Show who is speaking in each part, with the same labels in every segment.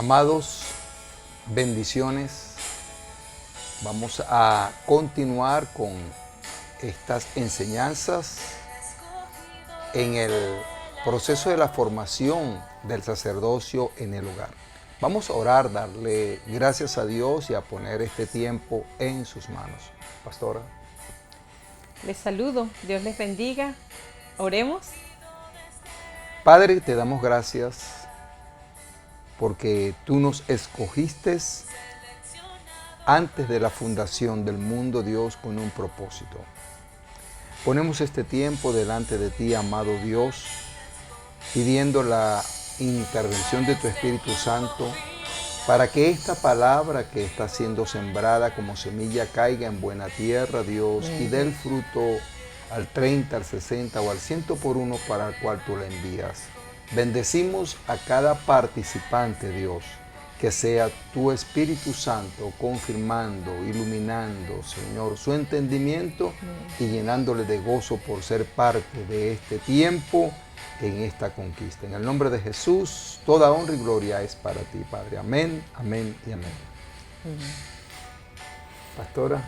Speaker 1: Amados, bendiciones. Vamos a continuar con estas enseñanzas en el proceso de la formación del sacerdocio en el hogar. Vamos a orar, darle gracias a Dios y a poner este tiempo en sus manos. Pastora.
Speaker 2: Les saludo, Dios les bendiga. Oremos.
Speaker 1: Padre, te damos gracias porque tú nos escogiste antes de la fundación del mundo, Dios, con un propósito. Ponemos este tiempo delante de ti, amado Dios, pidiendo la intervención de tu Espíritu Santo para que esta palabra que está siendo sembrada como semilla caiga en buena tierra, Dios, y dé el fruto al 30, al 60 o al 100 por uno para el cual tú la envías. Bendecimos a cada participante, Dios, que sea tu Espíritu Santo confirmando, iluminando, Señor, su entendimiento y llenándole de gozo por ser parte de este tiempo en esta conquista. En el nombre de Jesús, toda honra y gloria es para ti, Padre. Amén, amén y amén. Pastora.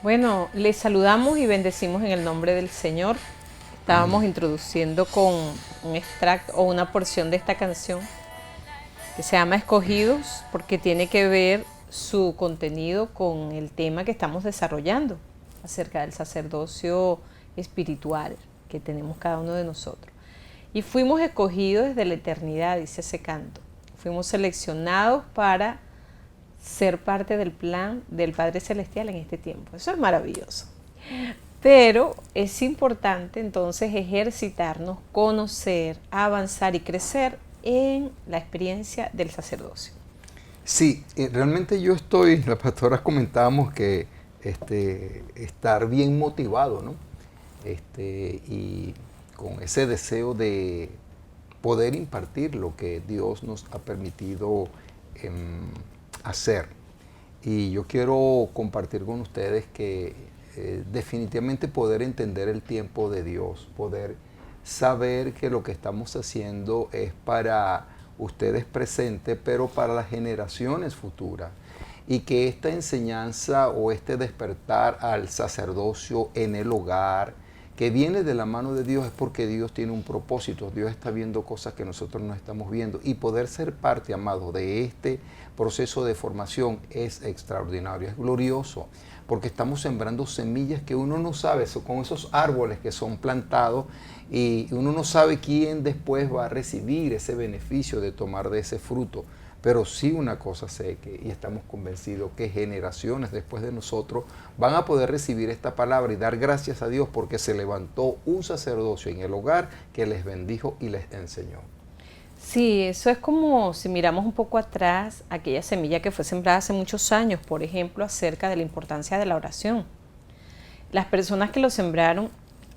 Speaker 2: Bueno, les saludamos y bendecimos en el nombre del Señor. Estábamos introduciendo con un extracto o una porción de esta canción que se llama Escogidos, porque tiene que ver su contenido con el tema que estamos desarrollando acerca del sacerdocio espiritual que tenemos cada uno de nosotros. Y fuimos escogidos desde la eternidad, dice ese canto. Fuimos seleccionados para ser parte del plan del Padre Celestial en este tiempo. Eso es maravilloso. Pero es importante entonces ejercitarnos, conocer, avanzar y crecer en la experiencia del sacerdocio.
Speaker 1: Sí, realmente la pastora comentábamos que estar bien motivado, ¿no? Y con ese deseo de poder impartir lo que Dios nos ha permitido hacer. Y yo quiero compartir con ustedes que definitivamente poder entender el tiempo de Dios, poder saber que lo que estamos haciendo es para ustedes presentes, pero para las generaciones futuras. Y que esta enseñanza o este despertar al sacerdocio en el hogar, que viene de la mano de Dios, es porque Dios tiene un propósito. Dios está viendo cosas que nosotros no estamos viendo. Y poder ser parte, amado, de este proceso de formación es extraordinario, es glorioso. Porque estamos sembrando semillas que uno no sabe, con esos árboles que son plantados, y uno no sabe quién después va a recibir ese beneficio de tomar de ese fruto. Pero sí una cosa sé y estamos convencidos que generaciones después de nosotros van a poder recibir esta palabra y dar gracias a Dios porque se levantó un sacerdocio en el hogar que les bendijo y les enseñó.
Speaker 2: Sí, eso es como si miramos un poco atrás, aquella semilla que fue sembrada hace muchos años, por ejemplo, acerca de la importancia de la oración. Las personas que lo sembraron,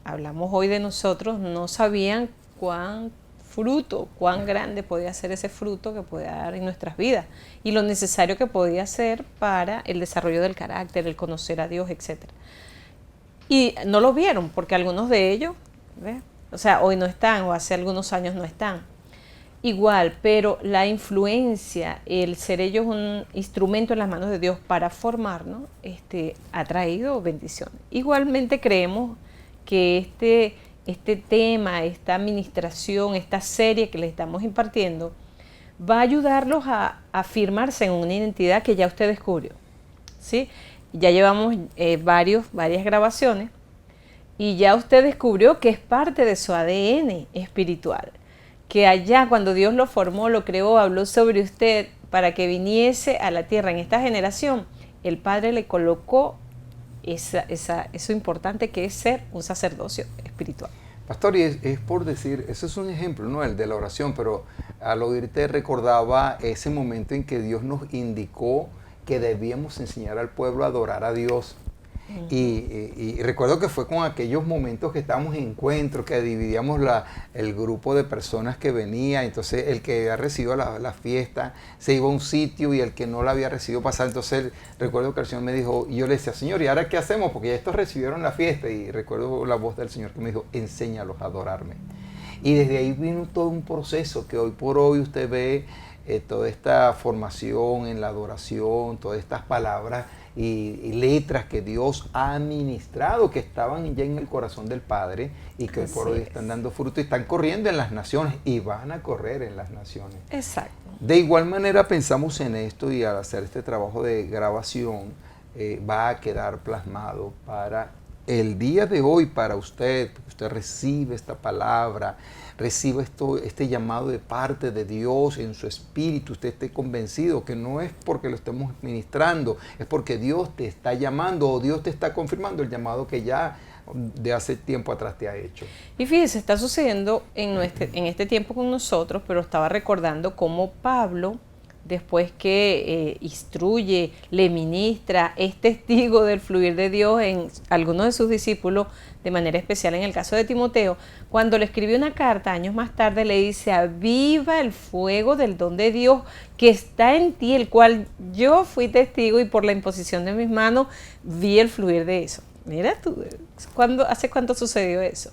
Speaker 2: hablamos hoy de nosotros, no sabían cuán grande podía ser ese fruto que podía dar en nuestras vidas y lo necesario que podía ser para el desarrollo del carácter, el conocer a Dios, etc. Y no lo vieron porque algunos de ellos, hoy no están o hace algunos años no están. Igual, pero la influencia, el ser ellos un instrumento en las manos de Dios para formarnos, ha traído bendiciones. Igualmente creemos que este tema, esta administración, esta serie que les estamos impartiendo, va a ayudarlos a afirmarse en una identidad que ya usted descubrió, ¿sí? Ya llevamos varias grabaciones y ya usted descubrió que es parte de su ADN espiritual, que allá cuando Dios lo formó, lo creó, habló sobre usted para que viniese a la tierra en esta generación, el Padre le colocó eso importante que es ser un sacerdocio espiritual.
Speaker 1: Pastor, y es por decir, eso es un ejemplo, ¿no? El de la oración, pero al oírte recordaba ese momento en que Dios nos indicó que debíamos enseñar al pueblo a adorar a Dios. Y recuerdo que fue con aquellos momentos que estábamos en encuentro, que dividíamos el grupo de personas que venía. Entonces el que había recibido la fiesta se iba a un sitio y el que no la había recibido pasar. Entonces recuerdo que el Señor me dijo, y yo le decía, Señor, ¿y ahora qué hacemos? Porque ya estos recibieron la fiesta. Y recuerdo la voz del Señor que me dijo, enséñalos a adorarme. Y desde ahí vino todo un proceso que hoy por hoy usted ve toda esta formación en la adoración, todas estas palabras y letras que Dios ha ministrado, que estaban ya en el corazón del Padre y que por hoy están dando fruto y están corriendo en las naciones y van a correr en las naciones.
Speaker 2: Exacto.
Speaker 1: De igual manera pensamos en esto y al hacer este trabajo de grabación va a quedar plasmado para el día de hoy, para usted, que usted recibe esta palabra, reciba este llamado de parte de Dios en su espíritu, usted esté convencido que no es porque lo estemos ministrando, es porque Dios te está llamando o Dios te está confirmando el llamado que ya de hace tiempo atrás te ha hecho.
Speaker 2: Y fíjese, está sucediendo en este tiempo con nosotros, pero estaba recordando cómo Pablo, después que instruye, le ministra, es testigo del fluir de Dios en algunos de sus discípulos, de manera especial en el caso de Timoteo, cuando le escribió una carta años más tarde le dice: aviva el fuego del don de Dios que está en ti, el cual yo fui testigo y por la imposición de mis manos vi el fluir de eso. Mira tú, ¿hace cuánto sucedió eso?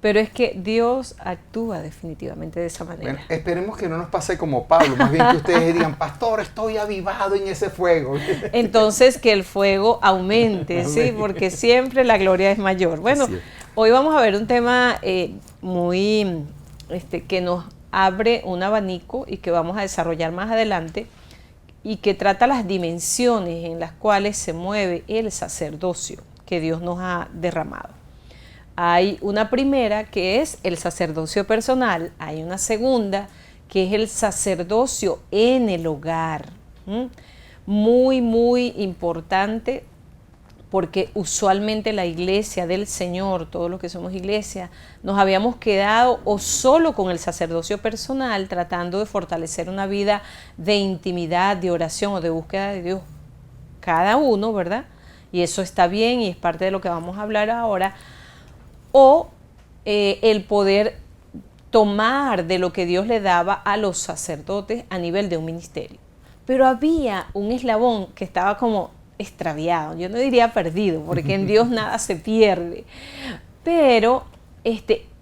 Speaker 2: Pero es que Dios actúa definitivamente de esa manera.
Speaker 1: Bueno, esperemos que no nos pase como Pablo, más bien que ustedes digan: pastor, estoy avivado en ese fuego. Entonces
Speaker 2: que el fuego aumente, ¿sí? Porque siempre la gloria es mayor. Bueno, hoy vamos a ver un tema muy que nos abre un abanico y que vamos a desarrollar más adelante y que trata las dimensiones en las cuales se mueve el sacerdocio que Dios nos ha derramado. Hay una primera que es el sacerdocio personal, hay una segunda que es el sacerdocio en el hogar. Muy, muy importante porque usualmente la iglesia del Señor, todos los que somos iglesia, nos habíamos quedado o solo con el sacerdocio personal tratando de fortalecer una vida de intimidad, de oración o de búsqueda de Dios, cada uno, ¿verdad? Y eso está bien y es parte de lo que vamos a hablar ahora. O el poder tomar de lo que Dios le daba a los sacerdotes a nivel de un ministerio. Pero había un eslabón que estaba como extraviado, yo no diría perdido, porque en Dios nada se pierde. Pero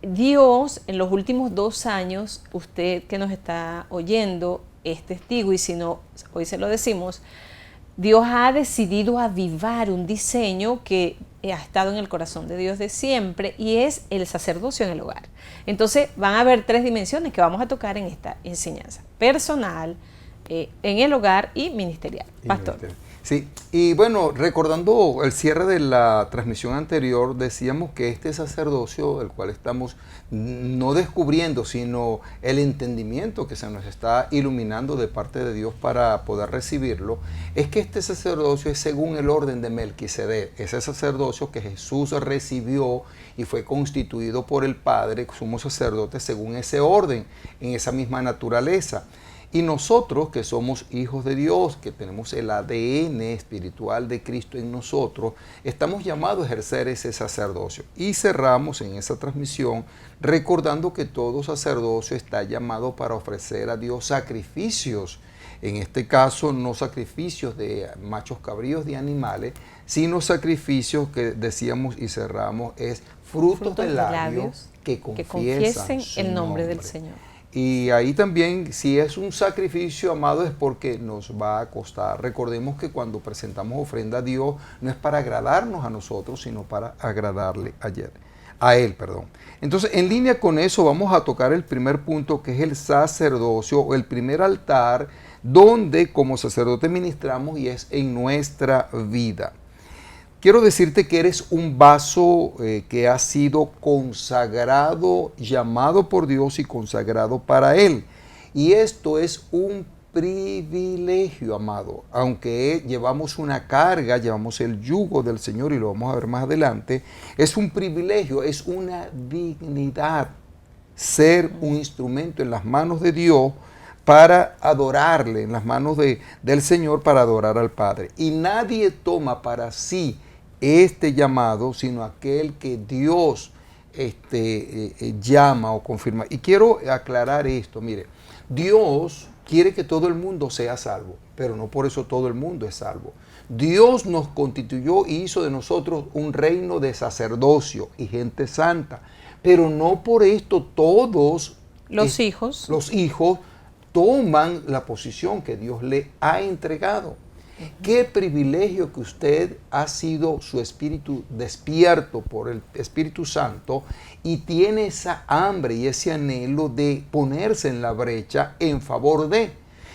Speaker 2: Dios en los últimos 2 años, usted que nos está oyendo es testigo y si no, hoy se lo decimos, Dios ha decidido avivar un diseño que ha estado en el corazón de Dios de siempre y es el sacerdocio en el hogar. Entonces van a haber 3 dimensiones que vamos a tocar en esta enseñanza: personal, en el hogar y ministerial. Pastor.
Speaker 1: Sí, y bueno, recordando el cierre de la transmisión anterior, decíamos que este sacerdocio, el cual estamos no descubriendo, sino el entendimiento que se nos está iluminando de parte de Dios para poder recibirlo, es que este sacerdocio es según el orden de Melquisedec, ese sacerdocio que Jesús recibió y fue constituido por el Padre, sumo sacerdote, según ese orden, en esa misma naturaleza. Y nosotros que somos hijos de Dios, que tenemos el ADN espiritual de Cristo en nosotros, estamos llamados a ejercer ese sacerdocio. Y cerramos en esa transmisión recordando que todo sacerdocio está llamado para ofrecer a Dios sacrificios. En este caso, no sacrificios de machos cabríos de animales, sino sacrificios que decíamos y cerramos es frutos de labios que confiesen el nombre del Señor. Y ahí también, si es un sacrificio, amado, es porque nos va a costar. Recordemos que cuando presentamos ofrenda a Dios, no es para agradarnos a nosotros, sino para agradarle a Él. Entonces, en línea con eso, vamos a tocar el primer punto, que es el sacerdocio, o el primer altar, donde como sacerdote ministramos, y es en nuestra vida. Quiero decirte que eres un vaso que ha sido consagrado, llamado por Dios y consagrado para Él. Y esto es un privilegio, amado. Aunque llevamos una carga, llevamos el yugo del Señor y lo vamos a ver más adelante, es un privilegio, es una dignidad ser un instrumento en las manos de Dios para adorarle, en las manos del Señor para adorar al Padre. Y nadie toma para sí este llamado, sino aquel que Dios llama o confirma. Y quiero aclarar esto, mire, Dios quiere que todo el mundo sea salvo, pero no por eso todo el mundo es salvo. Dios nos constituyó y hizo de nosotros un reino de sacerdocio y gente santa, pero no por esto todos
Speaker 2: los hijos
Speaker 1: toman la posición que Dios le ha entregado. Qué privilegio que usted ha sido su espíritu despierto por el Espíritu Santo y tiene esa hambre y ese anhelo de ponerse en la brecha en favor de.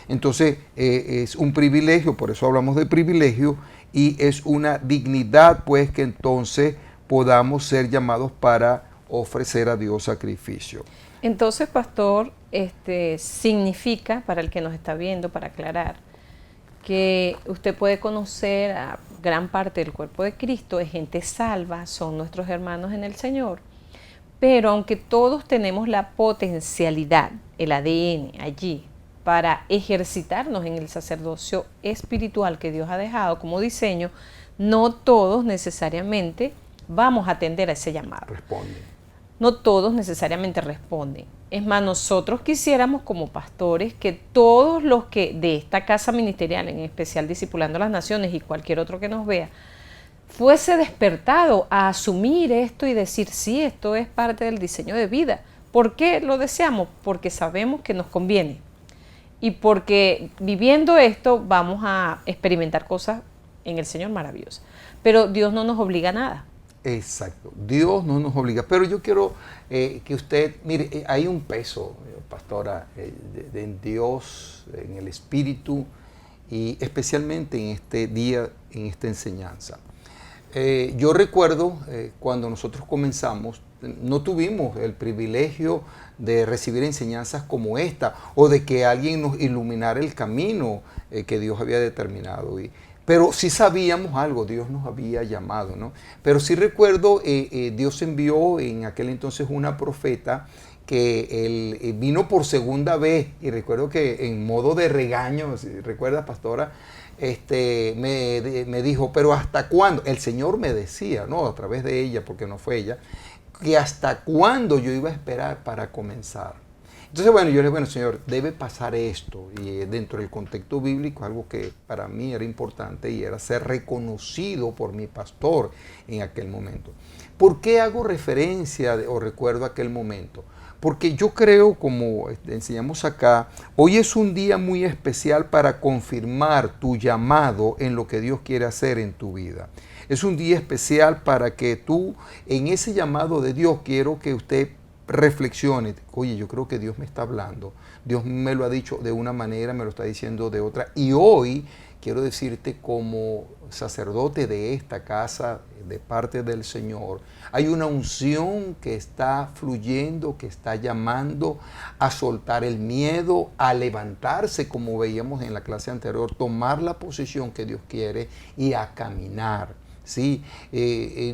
Speaker 1: Entonces es un privilegio, por eso hablamos de privilegio, y es una dignidad pues que entonces podamos ser llamados para ofrecer a Dios sacrificio.
Speaker 2: Entonces, pastor, significa, para el que nos está viendo, para aclarar, que usted puede conocer a gran parte del cuerpo de Cristo, es gente salva, son nuestros hermanos en el Señor, pero aunque todos tenemos la potencialidad, el ADN allí, para ejercitarnos en el sacerdocio espiritual que Dios ha dejado como diseño, no todos necesariamente vamos a atender a ese llamado.
Speaker 1: Responde.
Speaker 2: No todos necesariamente responden. Es más, nosotros quisiéramos como pastores que todos los que de esta casa ministerial, en especial Discipulando a las Naciones y cualquier otro que nos vea, fuese despertado a asumir esto y decir, sí, esto es parte del diseño de vida. ¿Por qué lo deseamos? Porque sabemos que nos conviene. Y porque viviendo esto vamos a experimentar cosas en el Señor maravillosas. Pero Dios no nos obliga a nada.
Speaker 1: Exacto, Dios no nos obliga, pero yo quiero que usted, mire, hay un peso, pastora, en Dios, en el Espíritu, y especialmente en este día, en esta enseñanza. Yo recuerdo cuando nosotros comenzamos, no tuvimos el privilegio de recibir enseñanzas como esta, o de que alguien nos iluminara el camino que Dios había determinado. Pero sí sabíamos algo, Dios nos había llamado, ¿no? Pero sí recuerdo, Dios envió en aquel entonces una profeta que él vino por segunda vez, y recuerdo que en modo de regaño, ¿recuerdas, pastora? Me dijo, pero ¿hasta cuándo? El Señor me decía, ¿no? A través de ella, porque no fue ella, que hasta cuándo yo iba a esperar para comenzar. Entonces, bueno, yo le dije, bueno, Señor, debe pasar esto. Y dentro del contexto bíblico, algo que para mí era importante y era ser reconocido por mi pastor en aquel momento. ¿Por qué hago referencia o recuerdo aquel momento? Porque yo creo, como enseñamos acá, hoy es un día muy especial para confirmar tu llamado en lo que Dios quiere hacer en tu vida. Es un día especial para que tú, en ese llamado de Dios, quiero que usted reflexione. Oye, yo creo que Dios me está hablando. Dios me lo ha dicho de una manera, me lo está diciendo de otra. Y hoy quiero decirte, como sacerdote de esta casa, de parte del Señor, hay una unción que está fluyendo, que está llamando a soltar el miedo, a levantarse, como veíamos en la clase anterior, tomar la posición que Dios quiere y a caminar. ¿Sí?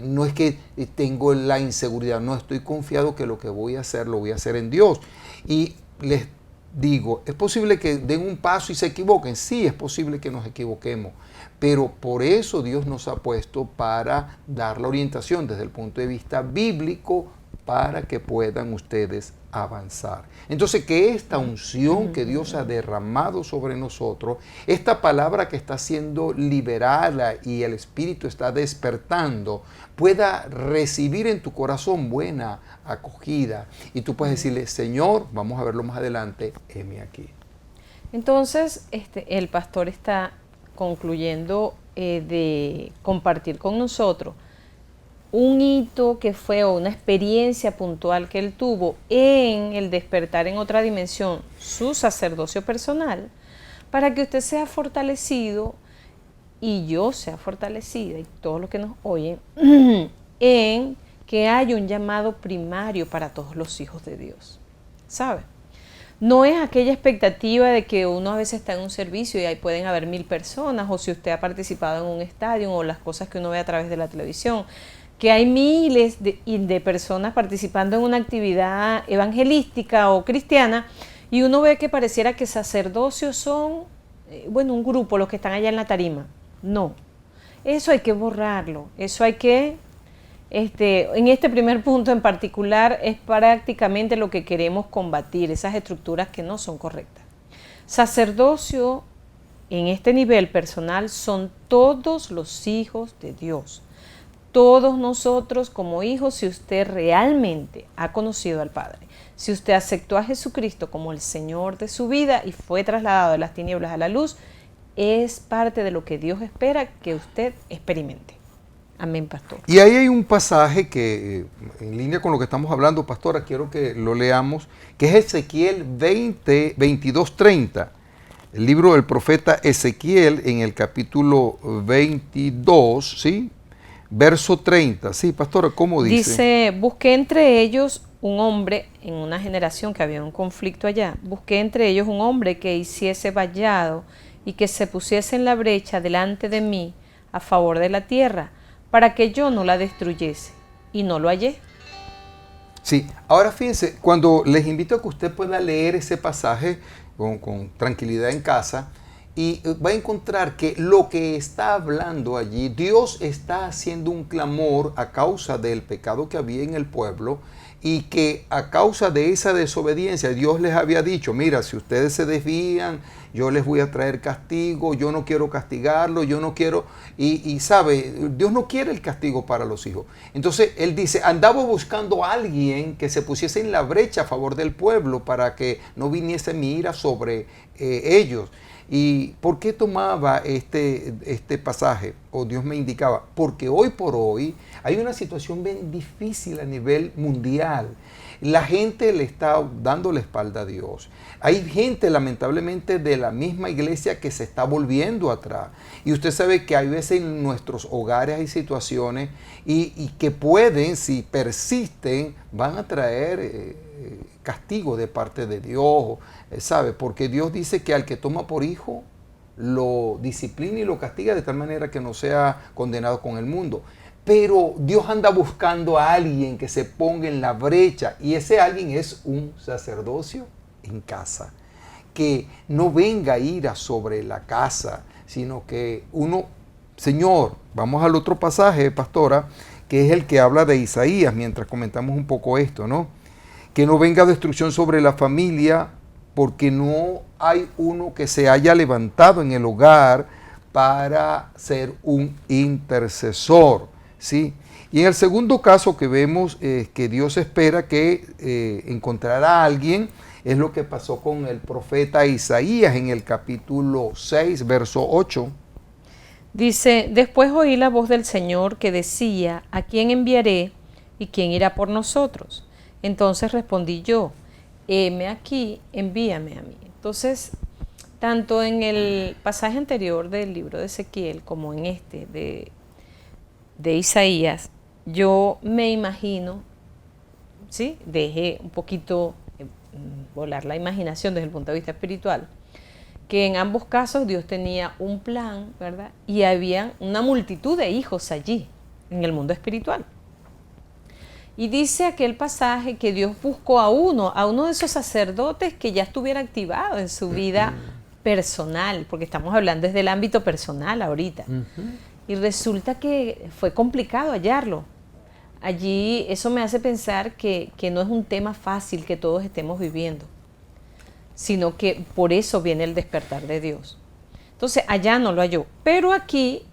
Speaker 1: No es que tengo la inseguridad, no, estoy confiado que lo que voy a hacer, lo voy a hacer en Dios. Y les digo, ¿es posible que den un paso y se equivoquen? Sí, es posible que nos equivoquemos, pero por eso Dios nos ha puesto para dar la orientación desde el punto de vista bíblico para que puedan ustedes avanzar. Entonces, que esta unción que Dios ha derramado sobre nosotros, esta palabra que está siendo liberada y el Espíritu está despertando, pueda recibir en tu corazón buena acogida. Y tú puedes decirle, Señor, vamos a verlo más adelante, heme aquí.
Speaker 2: Entonces, el pastor está concluyendo de compartir con nosotros un hito que fue o una experiencia puntual que él tuvo en el despertar en otra dimensión su sacerdocio personal, para que usted sea fortalecido y yo sea fortalecida y todos los que nos oyen en que hay un llamado primario para todos los hijos de Dios, ¿sabe? No es aquella expectativa de que uno a veces está en un servicio y ahí pueden haber 1000 personas, o si usted ha participado en un estadio, o las cosas que uno ve a través de la televisión, que hay miles de personas participando en una actividad evangelística o cristiana, y uno ve que pareciera que sacerdocios son, un grupo, los que están allá en la tarima. No, eso hay que borrarlo, eso hay que, en este primer punto en particular, es prácticamente lo que queremos combatir, esas estructuras que no son correctas. Sacerdocio, en este nivel personal, son todos los hijos de Dios. todos nosotros como hijos, si usted realmente ha conocido al Padre, si usted aceptó a Jesucristo como el Señor de su vida y fue trasladado de las tinieblas a la luz, es parte de lo que Dios espera que usted experimente. Amén, pastor.
Speaker 1: Y ahí hay un pasaje que, en línea con lo que estamos hablando, pastora, quiero que lo leamos, que es Ezequiel 22:30. El libro del profeta Ezequiel en el capítulo 22, ¿sí? Verso 30. Sí, pastora, ¿cómo dice?
Speaker 2: Dice, busqué entre ellos un hombre, en una generación que había un conflicto allá, busqué entre ellos un hombre que hiciese vallado y que se pusiese en la brecha delante de mí a favor de la tierra, para que yo no la destruyese. Y no lo hallé.
Speaker 1: Sí, ahora fíjense, cuando les invito a que usted pueda leer ese pasaje con tranquilidad en casa, y va a encontrar que lo que está hablando allí, Dios está haciendo un clamor a causa del pecado que había en el pueblo, y que a causa de esa desobediencia Dios les había dicho, mira, si ustedes se desvían, yo les voy a traer castigo, yo no quiero castigarlo, yo no quiero, y sabe, Dios no quiere el castigo para los hijos. Entonces Él dice, andaba buscando a alguien que se pusiese en la brecha a favor del pueblo para que no viniese mi ira sobre ellos. ¿Y por qué tomaba este pasaje? O Dios me indicaba, porque hoy por hoy hay una situación bien difícil a nivel mundial. La gente le está dando la espalda a Dios. Hay gente, lamentablemente, de la misma iglesia que se está volviendo atrás. Y usted sabe que hay veces en nuestros hogares hay situaciones y que pueden, si persisten, van a traer castigo de parte de Dios, ¿sabe? Porque Dios dice que al que toma por hijo, lo disciplina y lo castiga de tal manera que no sea condenado con el mundo. Pero Dios anda buscando a alguien que se ponga en la brecha, y ese alguien es un sacerdocio en casa, que no venga ira sobre la casa, sino que uno, Señor, vamos al otro pasaje, pastora, que es el que habla de Isaías, mientras comentamos un poco esto, ¿no? Que no venga destrucción sobre la familia, porque no hay uno que se haya levantado en el hogar para ser un intercesor, ¿sí? Y en el segundo caso que vemos que Dios espera que encontrará a alguien, es lo que pasó con el profeta Isaías en el capítulo 6, verso 8.
Speaker 2: Dice, después oí la voz del Señor que decía, ¿a quién enviaré y quién irá por nosotros? Entonces respondí yo, heme aquí, envíame a mí. Entonces, tanto en el pasaje anterior del libro de Ezequiel como en este de Isaías, yo me imagino, ¿sí? Dejé un poquito volar la imaginación desde el punto de vista espiritual, que en ambos casos Dios tenía un plan, ¿verdad? Y había una multitud de hijos allí, en el mundo espiritual. Y dice aquel pasaje que Dios buscó a uno de esos sacerdotes que ya estuviera activado en su vida personal, porque estamos hablando desde el ámbito personal ahorita. Y resulta que fue complicado hallarlo. Allí eso me hace pensar que no es un tema fácil que todos estemos viviendo, sino que por eso viene el despertar de Dios. Entonces allá no lo halló, pero aquí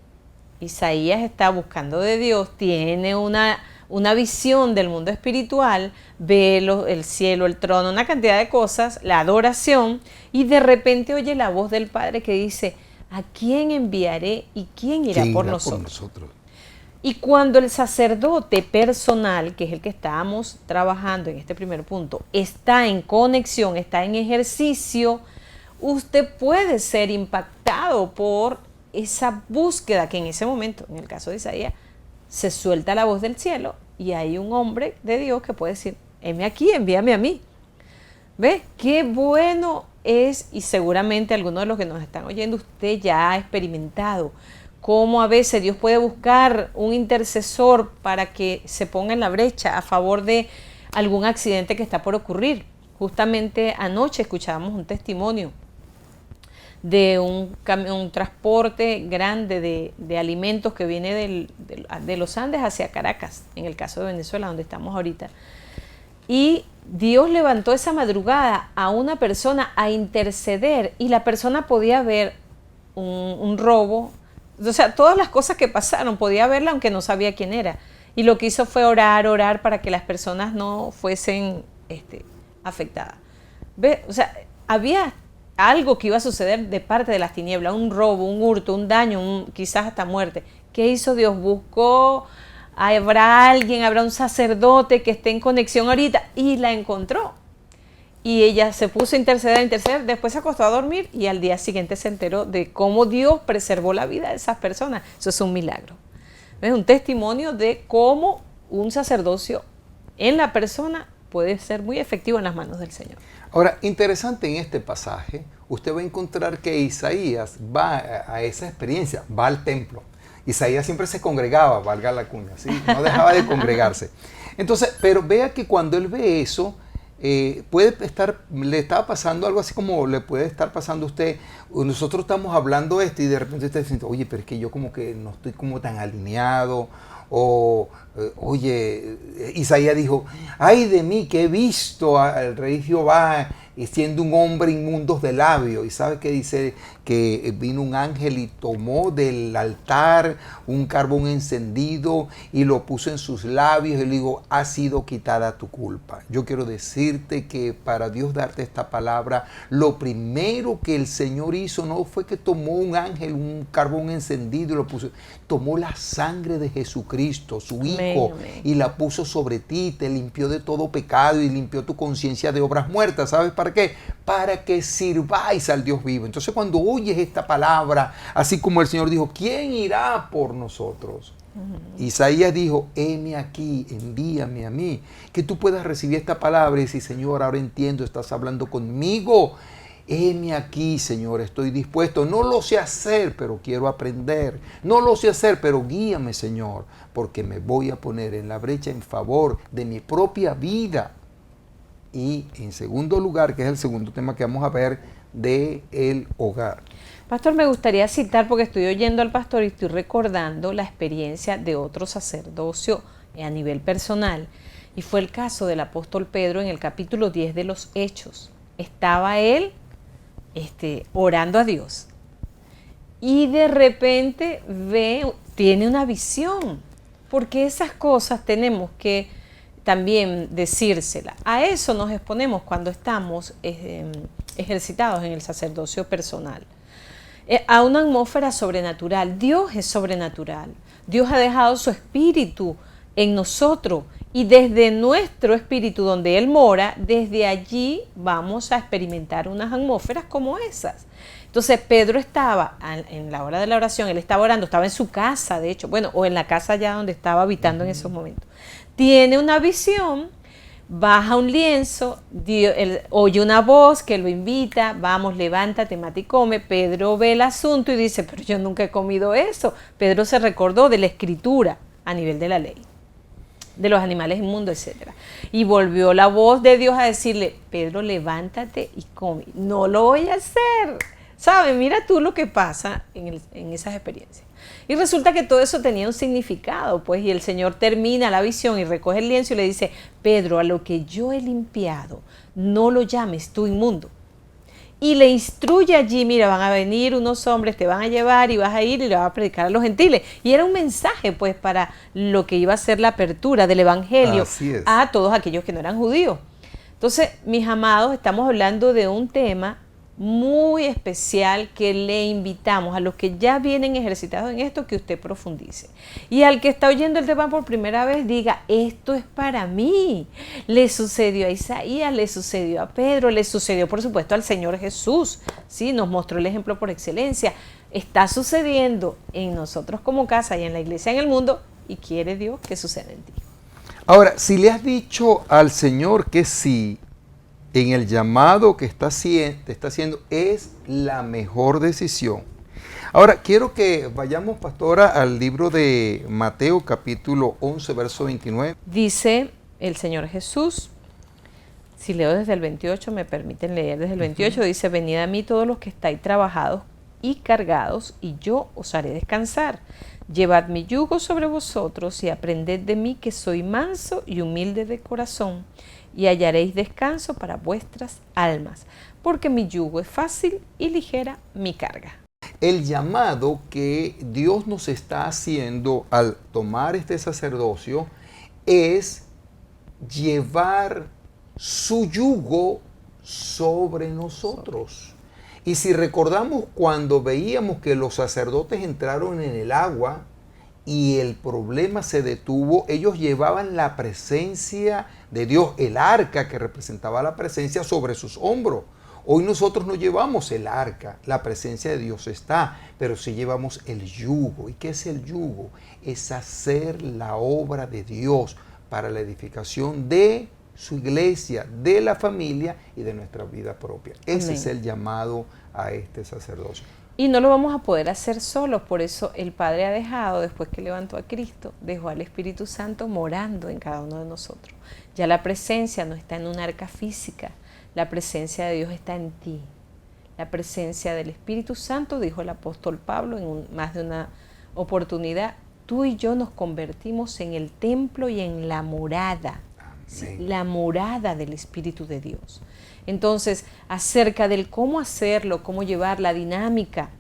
Speaker 2: Isaías está buscando de Dios, tiene una visión del mundo espiritual, ve el cielo, el trono, una cantidad de cosas, la adoración, y de repente oye la voz del Padre que dice, ¿a quién enviaré y quién irá por nosotros? Y cuando el sacerdote personal, que es el que estábamos trabajando en este primer punto, está en conexión, está en ejercicio, usted puede ser impactado por esa búsqueda que en ese momento, en el caso de Isaías, se suelta la voz del cielo y hay un hombre de Dios que puede decir, heme aquí, envíame a mí. ¿Ves? Qué bueno es, y seguramente algunos de los que nos están oyendo, usted ya ha experimentado cómo a veces Dios puede buscar un intercesor para que se ponga en la brecha a favor de algún accidente que está por ocurrir. Justamente anoche escuchábamos un testimonio de un transporte grande de alimentos que viene de los Andes hacia Caracas, en el caso de Venezuela, donde estamos ahorita. Y Dios levantó esa madrugada a una persona a interceder, y la persona podía ver un robo, O sea, todas las cosas que pasaron, podía verla aunque no sabía quién era. Y lo que hizo fue orar para que las personas no fuesen afectadas. ¿Ve? O sea, había algo que iba a suceder de parte de las tinieblas, un robo, un hurto, un daño, quizás hasta muerte. ¿Qué hizo Dios? Buscó, habrá un sacerdote que esté en conexión ahorita, y la encontró. Y ella se puso a interceder, después se acostó a dormir y al día siguiente se enteró de cómo Dios preservó la vida de esas personas. Eso es un milagro. Es un testimonio de cómo un sacerdocio en la persona puede ser muy efectivo en las manos del Señor.
Speaker 1: Ahora, interesante en este pasaje, usted va a encontrar que Isaías va a esa experiencia, va al templo. Isaías siempre se congregaba, valga la cuña, ¿sí? No dejaba de congregarse. Entonces, pero vea que cuando él ve eso, le estaba pasando algo así como le puede estar pasando a usted. Nosotros estamos hablando esto y de repente usted dice, oye, pero es que yo como que no estoy como tan alineado. Oye, Isaías dijo, ay de mí que he visto al rey Jehová siendo un hombre inmundo de labios. Y sabe que dice que vino un ángel y tomó del altar un carbón encendido y lo puso en sus labios y le dijo, ha sido quitada tu culpa. Yo quiero decirte que para Dios darte esta palabra, lo primero que el Señor hizo no fue que tomó un ángel, un carbón encendido y lo puso, tomó la sangre de Jesucristo, su Hijo, y la puso sobre ti, te limpió de todo pecado y limpió tu conciencia de obras muertas. ¿Sabes para qué? Para que sirváis al Dios vivo. Entonces cuando oyes esta palabra, así como el Señor dijo, ¿quién irá por nosotros? Isaías dijo, heme aquí, envíame a mí. Que tú puedas recibir esta palabra y decir, Señor, ahora entiendo, estás hablando conmigo. Heme aquí, Señor, estoy dispuesto. No lo sé hacer, pero quiero aprender. No lo sé hacer, pero guíame, Señor, porque me voy a poner en la brecha en favor de mi propia vida. Y en segundo lugar, que es el segundo tema que vamos a ver, de el hogar.
Speaker 2: Pastor, me gustaría citar, porque estoy oyendo al pastor y estoy recordando la experiencia de otro sacerdocio a nivel personal. Y fue el caso del apóstol Pedro en el capítulo 10 de los Hechos. Estaba él orando a Dios. Y de repente tiene una visión. Porque esas cosas tenemos que también decírsela. A eso nos exponemos cuando estamos ejercitados en el sacerdocio personal. A una atmósfera sobrenatural. Dios es sobrenatural. Dios ha dejado su espíritu en nosotros y desde nuestro espíritu donde Él mora, desde allí vamos a experimentar unas atmósferas como esas. Entonces Pedro estaba en la hora de la oración, él estaba orando, estaba en su casa, de hecho, o en la casa ya donde estaba habitando en esos momentos. Tiene una visión, baja un lienzo, oye una voz que lo invita, vamos, levántate, mate y come. Pedro ve el asunto y dice, pero yo nunca he comido eso. Pedro se recordó de la escritura a nivel de la ley, de los animales inmundos, etc. Y volvió la voz de Dios a decirle, Pedro, levántate y come. No lo voy a hacer. ¿Sabes? Mira tú lo que pasa en esas experiencias. Y resulta que todo eso tenía un significado, pues, y el Señor termina la visión y recoge el lienzo y le dice, Pedro, a lo que yo he limpiado, no lo llames tú inmundo. Y le instruye allí, mira, van a venir unos hombres, te van a llevar y vas a ir y le vas a predicar a los gentiles. Y era un mensaje, pues, para lo que iba a ser la apertura del evangelio a todos aquellos que no eran judíos. Entonces, mis amados, estamos hablando de un tema muy especial que le invitamos a los que ya vienen ejercitados en esto que usted profundice. Y al que está oyendo el tema por primera vez diga, esto es para mí. Le sucedió a Isaías, le sucedió a Pedro, le sucedió por supuesto al Señor Jesús. ¿Sí? Nos mostró el ejemplo por excelencia. Está sucediendo en nosotros como casa y en la iglesia en el mundo y quiere Dios que suceda en ti.
Speaker 1: Ahora, si le has dicho al Señor que sí, en el llamado que te está haciendo, es la mejor decisión. Ahora, quiero que vayamos, pastora, al libro de Mateo, capítulo 11, verso 29.
Speaker 2: Dice el Señor Jesús, si leo desde el 28, me permiten leer desde el 28, dice, venid a mí todos los que estáis trabajados y cargados, y yo os haré descansar. Llevad mi yugo sobre vosotros y aprended de mí, que soy manso y humilde de corazón, y hallaréis descanso para vuestras almas, porque mi yugo es fácil y ligera mi carga.
Speaker 1: el llamado que Dios nos está haciendo al tomar este sacerdocio es llevar su yugo sobre nosotros. Y si recordamos cuando veíamos que los sacerdotes entraron en el agua y el problema se detuvo, ellos llevaban la presencia de Dios, el arca que representaba la presencia, sobre sus hombros. Hoy nosotros no llevamos el arca, la presencia de Dios está, pero sí llevamos el yugo. ¿Y qué es el yugo? Es hacer la obra de Dios para la edificación de su iglesia, de la familia y de nuestra vida propia. Ese
Speaker 2: Amén.
Speaker 1: es el llamado a este sacerdocio.
Speaker 2: Y no lo vamos a poder hacer solos, por eso el Padre ha dejado, después que levantó a Cristo, dejó al Espíritu Santo morando en cada uno de nosotros. Ya la presencia no está en un arca física, la presencia de Dios está en ti. La presencia del Espíritu Santo, dijo el apóstol Pablo en más de una oportunidad, tú y yo nos convertimos en el templo y en la morada. Sí, la morada del Espíritu de Dios. Entonces, acerca del cómo hacerlo, cómo llevar la dinámica,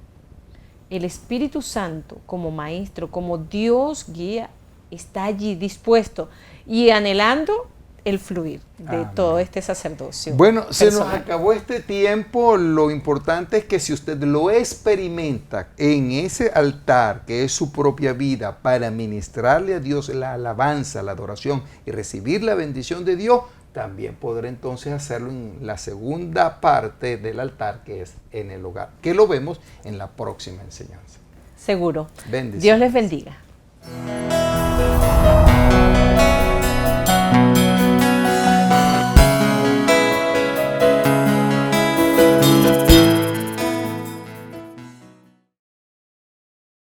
Speaker 2: el Espíritu Santo como maestro, como Dios guía, está allí dispuesto y anhelando el fluir de
Speaker 1: Amén.
Speaker 2: todo este sacerdocio.
Speaker 1: Bueno, se nos
Speaker 2: personal.
Speaker 1: acabó este tiempo. Lo importante es que si usted lo experimenta en ese altar, que es su propia vida, para ministrarle a Dios la alabanza, la adoración y recibir la bendición de Dios, también podrá entonces hacerlo en la segunda parte del altar, que es en el hogar, que lo vemos en la próxima enseñanza.
Speaker 2: Seguro.
Speaker 1: Bendiciones.
Speaker 2: Dios les bendiga.